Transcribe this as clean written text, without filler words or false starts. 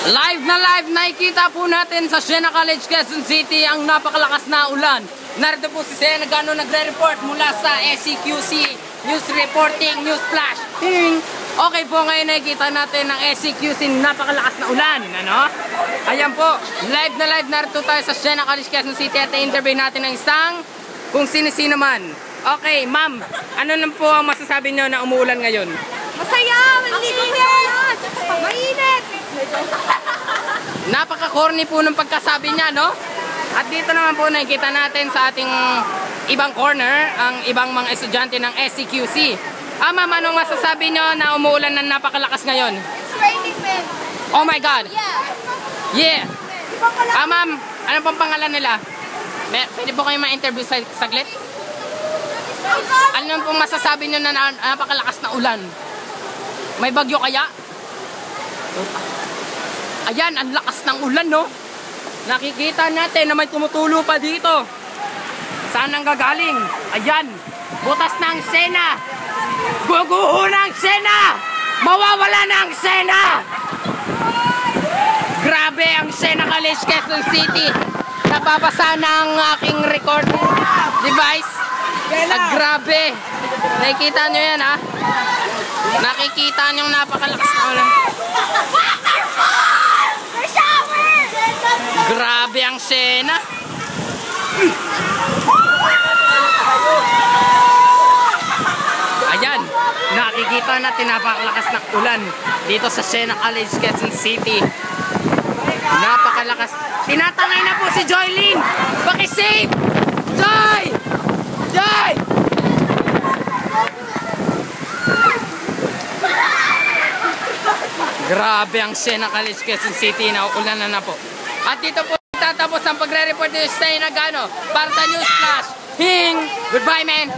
Live nakikita po natin sa Siena College, Quezon City ang napakalakas na ulan. Narito po si Siena Gano nagre-report mula sa SCQC News Reporting News Flash. Okay po, ngayon nakikita natin ang SCQC napakalakas na ulan. Ano? Ayan po, live narito tayo sa Siena College, Quezon City at i-interview natin ng isang kung sino-sino man. Okay, ma'am, ano lang po ang masasabi nyo na umuulan ngayon? Masaya! Maligo ko yan! Mainit! Napaka-corny po ng pagkasabi niya, no? At dito naman po nakikita natin sa ating ibang corner ang ibang mga estudyante ng SCQC. Ma'am, anong masasabi nyo na umuulan ng napakalakas ngayon? It's raining, man! Oh my God! Yeah! Yeah! Ma'am, ano pong pangalan nila? Pwede po kayo ma-interview saglit? Ano pong masasabi nyo na napakalakas na ulan? May bagyo kaya? Ayan, ang lakas ng ulan, no? Nakikita natin na may tumutulo pa dito. Saan ang gagaling? Ayan, butas ng Siena. Guguho ng Siena. Mawawala ng Siena. Grabe ang Siena College, Quezon City. Nababasa ng aking recording device. Grabe. Nakikita nyo yan, ha? Nakikita nyo yung napakalakas na ulan. Grabe ang Siena. Ayan, nakikita natin napakalakas ng ulan dito sa Siena College, Quezon City. Napakalakas. Tinatangay na po si Joylyn. Pakisave! Joy! Joy! Grabe ang Siena College, Quezon City. Nauulan na po. At dito po tatapos ang pagre-report ni Siena Gano para sa News Flash. Goodbye, man!